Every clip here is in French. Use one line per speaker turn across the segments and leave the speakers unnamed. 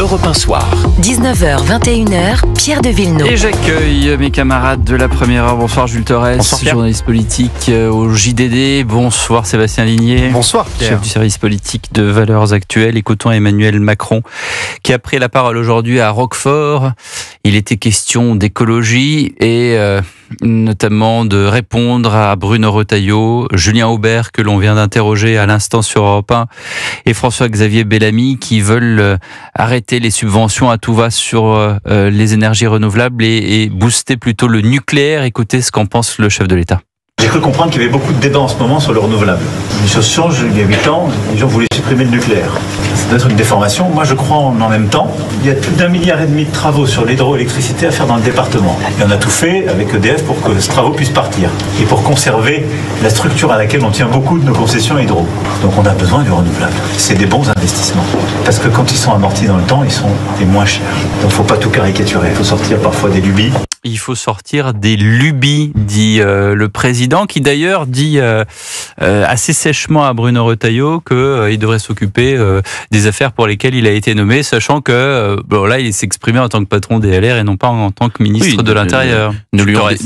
Europe 1 Soir.
19h, 21h, Pierre de Villeneuve.
Et j'accueille mes camarades de la première heure. Bonsoir Jules Torres, journaliste politique au JDD. Bonsoir Sébastien Ligné.
Bonsoir Pierre.
Chef du service politique de Valeurs Actuelles. Écoutons Emmanuel Macron qui a pris la parole aujourd'hui à Roquefort. Il était question d'écologie et notamment de répondre à Bruno Retailleau, Julien Aubert que l'on vient d'interroger à l'instant sur Europe 1 et François-Xavier Bellamy qui veulent arrêter les subventions à tout va sur les énergies renouvelables et booster plutôt le nucléaire. Écoutez ce qu'en pense le chef de l'État.
J'ai cru comprendre qu'il y avait beaucoup de débats en ce moment sur le renouvelable. Les choses changent, il y a 8 ans, les gens voulaient supprimer le nucléaire. Ça doit être une déformation. Moi, je crois en même temps. Il y a plus d'1,5 milliard de travaux sur l'hydroélectricité à faire dans le département. Et on a tout fait avec EDF pour que ce travaux puisse partir. Et pour conserver la structure à laquelle on tient beaucoup de nos concessions hydro. Donc on a besoin du renouvelable. C'est des bons investissements. Parce que quand ils sont amortis dans le temps, ils sont les moins chers. Donc il ne faut pas tout caricaturer. Il faut sortir parfois des lubies.
Il faut sortir des lubies, dit le président, qui d'ailleurs dit assez sèchement à Bruno Retailleau qu'il devrait s'occuper des affaires pour lesquelles il a été nommé, sachant que là, il s'est exprimé en tant que patron des LR et non pas en tant que ministre de l'Intérieur.
Ne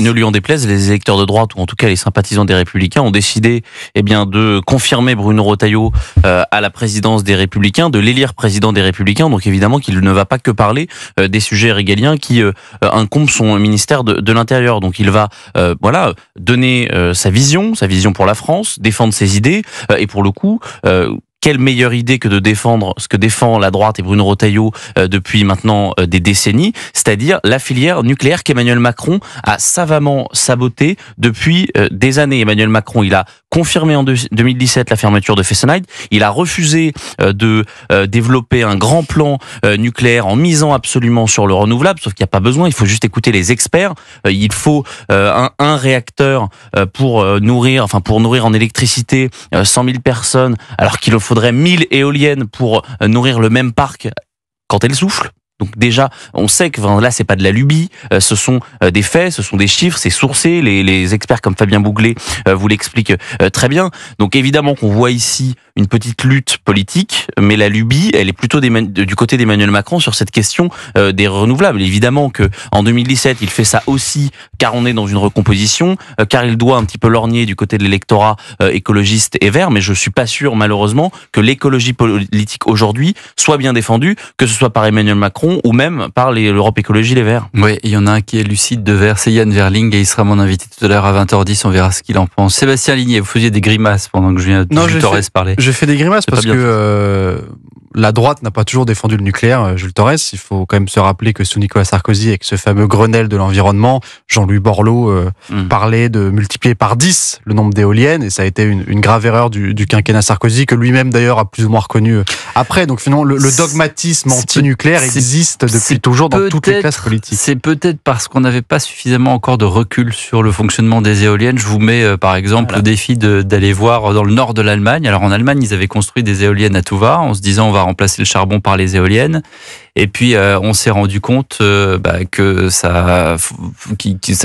lui en déplaise, les électeurs de droite, ou en tout cas les sympathisants des Républicains, ont décidé de confirmer Bruno Retailleau à la présidence des Républicains, de l'élire président des Républicains. Donc évidemment qu'il ne va pas que parler des sujets régaliens qui incombent son ministère de l'Intérieur. Donc il va donner sa vision pour la France, défendre ses idées et pour le coup quelle meilleure idée que de défendre ce que défend la droite et Bruno Retailleau depuis maintenant des décennies, c'est-à-dire la filière nucléaire qu'Emmanuel Macron a savamment sabotée depuis des années. Emmanuel Macron, il a confirmé en 2017 la fermeture de Fessenheim, il a refusé de développer un grand plan nucléaire en misant absolument sur le renouvelable, sauf qu'il n'y a pas besoin, il faut juste écouter les experts. Il faut un réacteur pour nourrir en électricité 100 000 personnes, alors qu'il faudrait 1000 éoliennes pour nourrir le même parc quand elles soufflent. Donc déjà, on sait que là, c'est pas de la lubie, ce sont des faits, ce sont des chiffres, c'est sourcé, les experts comme Fabien Bouglet vous l'expliquent très bien. Donc évidemment qu'on voit ici une petite lutte politique, mais la lubie, elle est plutôt du côté d'Emmanuel Macron sur cette question des renouvelables. Évidemment que en 2017, il fait ça aussi car on est dans une recomposition, car il doit un petit peu lorgner du côté de l'électorat écologiste et vert, mais je suis pas sûr malheureusement que l'écologie politique aujourd'hui soit bien défendue, que ce soit par Emmanuel Macron ou même par l'Europe Écologie Les Verts.
Oui, il y en a un qui est lucide de Verts, c'est Yann Verling et il sera mon invité tout à l'heure à 20h10, on verra ce qu'il en pense. Sébastien Ligné, vous faisiez des grimaces pendant que Julien Torres parlait.
Je fais des grimaces parce que la droite n'a pas toujours défendu le nucléaire, Jules Torres. Il faut quand même se rappeler que sous Nicolas Sarkozy, avec ce fameux Grenelle de l'environnement, Jean-Louis Borloo parlait de multiplier par 10 le nombre d'éoliennes, et ça a été une grave erreur du quinquennat Sarkozy, que lui-même d'ailleurs a plus ou moins reconnu après. Donc finalement, le dogmatisme anti-nucléaire existe depuis toujours dans toutes les classes politiques.
C'est peut-être parce qu'on n'avait pas suffisamment encore de recul sur le fonctionnement des éoliennes. Je vous mets par exemple le défi d'aller voir dans le nord de l'Allemagne. Alors en Allemagne, ils avaient construit des éoliennes à tout va, en se disant on va remplacer le charbon par les éoliennes. Et puis on s'est rendu compte que ça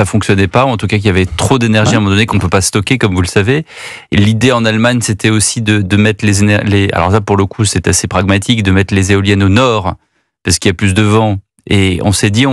fonctionnait pas, ou en tout cas qu'il y avait trop d'énergie à un moment donné qu'on peut pas stocker, comme vous le savez. Et l'idée en Allemagne, c'était aussi de mettre alors ça pour le coup c'est assez pragmatique, de mettre les éoliennes au nord parce qu'il y a plus de vent. Et on s'est dit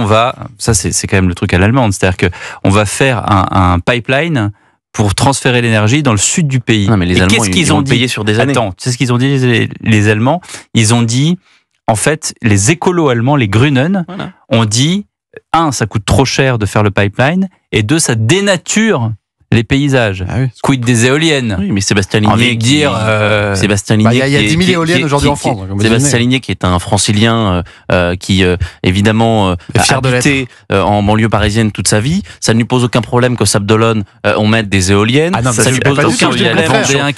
ça c'est quand même le truc à l'allemande, c'est-à-dire que on va faire un pipeline pour transférer l'énergie dans le sud du pays.
Non, mais les Allemands, ils ont payé sur des années.
Attends, tu sais ce qu'ils ont dit les Allemands? Ils ont dit, en fait, les écolos allemands, les Grünen, ont dit, 1, ça coûte trop cher de faire le pipeline, et 2, ça dénature les paysages. Ah oui. Quid des éoliennes?
Oui, mais Sébastien Ligné,
il y a
10 000 éoliennes aujourd'hui en France. Sébastien Ligné, qui est un francilien qui évidemment a habité en banlieue parisienne toute sa vie, ça ne lui pose aucun problème qu'au Sable d'Olonne on mette des éoliennes. Ça ne lui pose aucun problème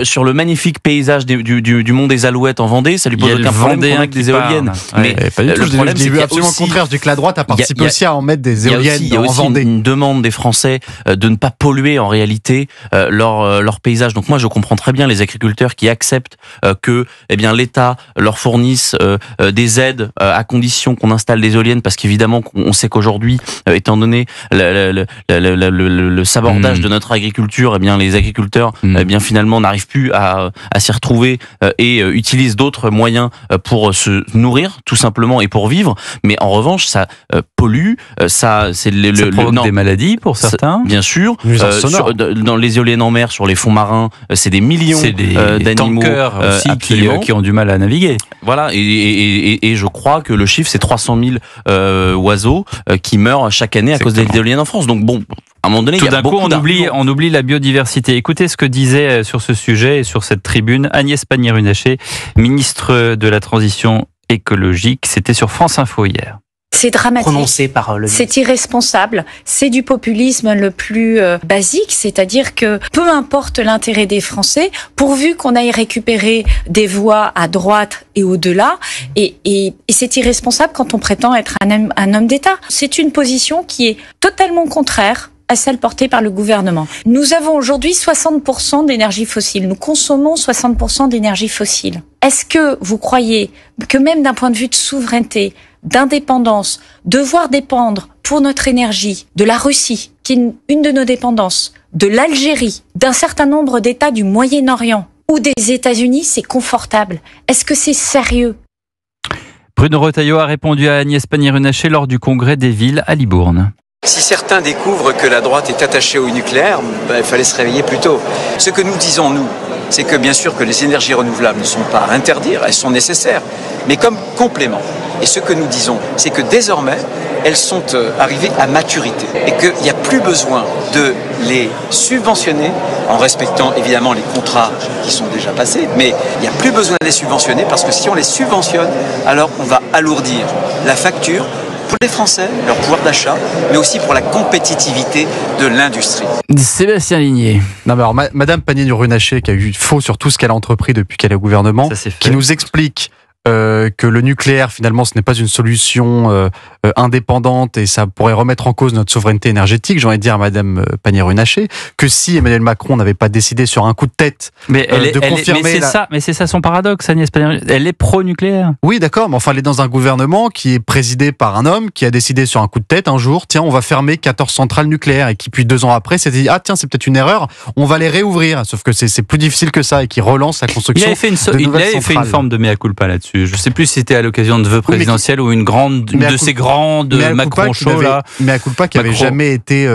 sur le magnifique paysage du mont des Alouettes en Vendée, ça lui pose aucun problème qu'on mette des éoliennes.
Mais
le problème, c'est qu'il y a absolument
le contraire. Je dis que la droite a participé aussi à en mettre des éoliennes en Vendée.
Il y a aussi une demande des Français de ne ne pas polluer en réalité leur paysage. Donc moi je comprends très bien les agriculteurs qui acceptent que l'État leur fournisse des aides à condition qu'on installe des éoliennes, parce qu'évidemment on sait qu'aujourd'hui, étant donné le sabordage de notre agriculture, les agriculteurs finalement n'arrivent plus à s'y retrouver et utilisent d'autres moyens pour se nourrir tout simplement et pour vivre. Mais en revanche, ça pollue, ça
provoque des maladies pour certains.
Bien sûr, dans les éoliennes en mer, sur les fonds marins, c'est des millions d'animaux
aussi qui ont du mal à naviguer.
Voilà, et je crois que le chiffre c'est 300 000 oiseaux qui meurent chaque année à cause des éoliennes en France. Donc bon, à un moment donné,
tout d'un coup, on oublie la biodiversité. Écoutez ce que disait sur ce sujet et sur cette tribune Agnès Pannier-Runacher, ministre de la Transition écologique. C'était sur France Info hier.
C'est dramatique, c'est irresponsable, c'est du populisme le plus basique, c'est-à-dire que peu importe l'intérêt des Français, pourvu qu'on aille récupérer des voix à droite et au-delà, et c'est irresponsable quand on prétend être un homme d'État. C'est une position qui est totalement contraire à celle portée par le gouvernement. Nous avons aujourd'hui 60% d'énergie fossile. Nous consommons 60% d'énergie fossile. Est-ce que vous croyez que même d'un point de vue de souveraineté, d'indépendance, devoir dépendre pour notre énergie de la Russie, qui est une de nos dépendances, de l'Algérie, d'un certain nombre d'États du Moyen-Orient ou des États-Unis, c'est confortable? Est-ce que c'est sérieux?
Bruno Retailleau a répondu à Agnès Pannier-Runacher lors du congrès des villes à Libourne.
Si certains découvrent que la droite est attachée au nucléaire, il fallait se réveiller plus tôt. Ce que nous disons, nous, c'est que bien sûr que les énergies renouvelables ne sont pas à interdire, elles sont nécessaires, mais comme complément. Et ce que nous disons, c'est que désormais, elles sont arrivées à maturité et qu'il n'y a plus besoin de les subventionner en respectant évidemment les contrats qui sont déjà passés, mais il n'y a plus besoin de les subventionner parce que si on les subventionne, alors on va alourdir la facture pour les Français, leur pouvoir d'achat, mais aussi pour la compétitivité de l'industrie.
Sébastien Ligné.
Non, mais alors, Madame Pannier-Runacher, qui a eu faux sur tout ce qu'elle a entrepris depuis qu'elle est au gouvernement, qui nous explique que le nucléaire, finalement, ce n'est pas une solution indépendante et ça pourrait remettre en cause notre souveraineté énergétique. J'ai envie de dire à Madame Pannier-Runacher que si Emmanuel Macron n'avait pas décidé sur un coup de tête de confirmer...
Mais c'est ça son paradoxe, Agnès Pannier-Runacher. Elle est pro-nucléaire.
Oui, d'accord, mais enfin, elle est dans un gouvernement qui est présidé par un homme qui a décidé sur un coup de tête un jour, tiens, on va fermer 14 centrales nucléaires, et qui, puis 2 ans après, s'est dit, ah tiens, c'est peut-être une erreur, on va les réouvrir. Sauf que c'est plus difficile que ça et qui relance la construction de nouvelles centrales.
Il avait fait une forme de mea culpa là-dessus. Je ne sais plus si c'était à l'occasion de vœux présidentiels ou une de ces grandes Macron show là.
Mea culpa qui n'avait jamais été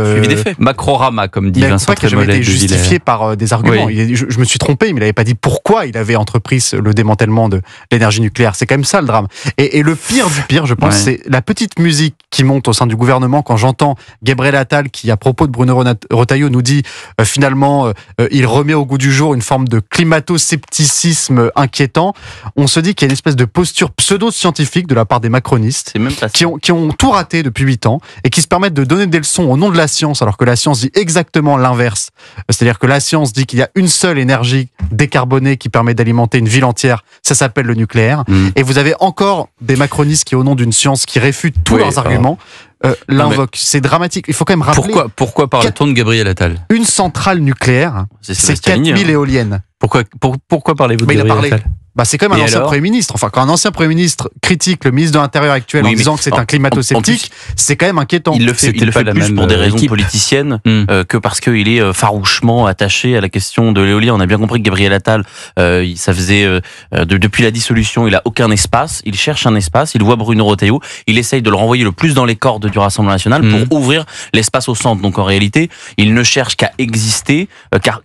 Macrorama, comme dit Vincent Trémollet,
été justifié par des arguments. Oui. Je me suis trompé, mais il n'avait pas dit pourquoi il avait entrepris le démantèlement de l'énergie nucléaire. C'est quand même ça le drame. Et le pire du pire, je pense, c'est la petite musique qui monte au sein du gouvernement quand j'entends Gabriel Attal qui, à propos de Bruno Retailleau, nous dit finalement il remet au goût du jour une forme de climato-scepticisme inquiétant. On se dit qu'il y a une espèce de posture pseudo-scientifique de la part des macronistes qui ont tout raté depuis 8 ans et qui se permettent de donner des leçons au nom de la science alors que la science dit exactement l'inverse. C'est-à-dire que la science dit qu'il y a une seule énergie décarbonée qui permet d'alimenter une ville entière, ça s'appelle le nucléaire. Et vous avez encore des macronistes qui, au nom d'une science qui réfute tous leurs arguments, l'invoquent. C'est dramatique. Il faut quand même rappeler...
Pourquoi parle-t-on de Gabriel Attal?
Une centrale nucléaire, c'est 4000 éoliennes.
Pourquoi parlez-vous de Gabriel Attal?
C'est quand même un ancien Premier ministre. Enfin, quand un ancien Premier ministre critique le ministre de l'Intérieur actuel en disant que c'est un climato-sceptique, c'est quand même inquiétant.
Il le fait plus pour des raisons politiciennes que parce qu'il est farouchement attaché à la question de l'éolien. On a bien compris que Gabriel Attal, ça faisait depuis la dissolution, il a aucun espace. Il cherche un espace. Il voit Bruno Retailleau. Il essaye de le renvoyer le plus dans les cordes du Rassemblement national pour ouvrir l'espace au centre. Donc en réalité, il ne cherche qu'à exister,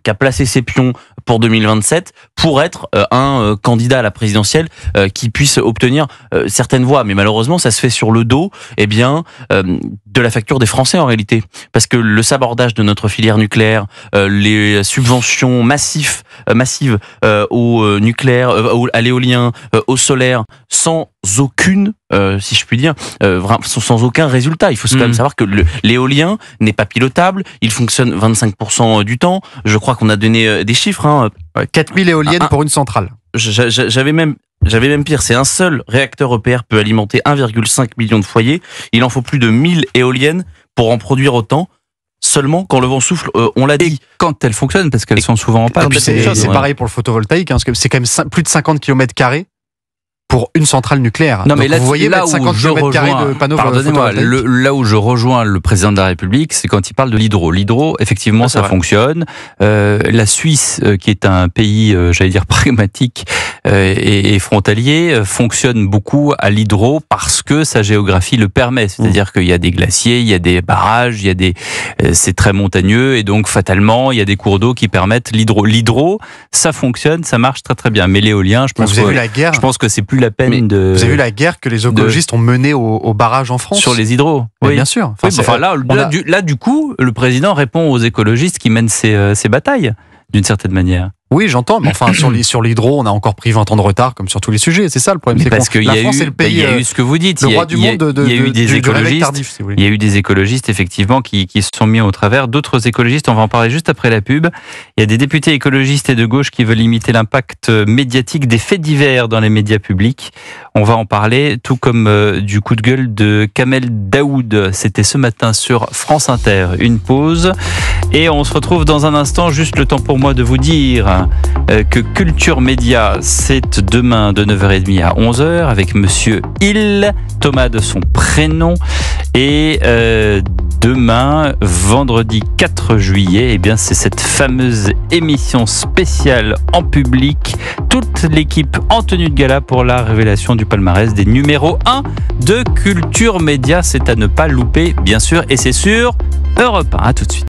qu'à placer ses pions pour 2027 pour être un candidat à la présidentielle qui puisse obtenir certaines voix. Mais malheureusement, ça se fait sur le dos de la facture des Français en réalité. Parce que le sabordage de notre filière nucléaire, les subventions massives au nucléaire, à l'éolien, au solaire, sans aucune, si je puis dire, sans aucun résultat. Il faut quand même savoir que l'éolien n'est pas pilotable, il fonctionne 25% du temps. Je crois qu'on a donné des chiffres.
4000 éoliennes pour une centrale.
J'avais même pire, c'est un seul réacteur EPR peut alimenter 1,5 million de foyers. Il en faut plus de 1000 éoliennes pour en produire autant, seulement quand le vent souffle, on l'a dit.
Et quand elles fonctionnent, parce qu'elles sont souvent en panne.
C'est pareil pour le photovoltaïque, parce que c'est quand même plus de 50 km² pour une centrale nucléaire.
Non, mais là,
vous voyez,
là où
50 km² de panneaux photovoltaïques.
Là où je rejoins le président de la République, c'est quand il parle de l'hydro. L'hydro, effectivement, ça fonctionne. La Suisse, qui est un pays, j'allais dire, pragmatique et frontalier, fonctionne beaucoup à l'hydro parce que sa géographie le permet. C'est-à-dire qu'il y a des glaciers, il y a des barrages, c'est très montagneux et donc fatalement, il y a des cours d'eau qui permettent l'hydro. L'hydro, ça fonctionne, ça marche très très bien. Mais l'éolien, je pense que c'est plus la peine de...
Vous avez vu la guerre que les écologistes ont menée au barrage en France ?
Sur les hydros.
Oui, bien sûr.
Là, du coup, le président répond aux écologistes qui mènent ces batailles, d'une certaine manière.
Oui, j'entends, mais enfin, sur l'hydro, on a encore pris 20 ans de retard, comme sur tous les sujets. C'est ça le problème.
Parce qu'il y a eu ce que vous dites.
Le roi du monde
il y a eu des écologistes
tardif, si vous voulez.
Il y a eu des écologistes, effectivement, qui se sont mis au travers. D'autres écologistes, on va en parler juste après la pub. Il y a des députés écologistes et de gauche qui veulent limiter l'impact médiatique des faits divers dans les médias publics. On va en parler, tout comme du coup de gueule de Kamel Daoud. C'était ce matin sur France Inter. Une pause. Et on se retrouve dans un instant, juste le temps pour moi de vous dire que Culture Média, c'est demain de 9h30 à 11h avec Monsieur Hill, Thomas de son prénom. Et demain, vendredi 4 juillet, eh bien, c'est cette fameuse émission spéciale en public. Toute l'équipe en tenue de gala pour la révélation du palmarès des numéros 1 de Culture Média. C'est à ne pas louper, bien sûr, et c'est sur Europe 1. À tout de suite.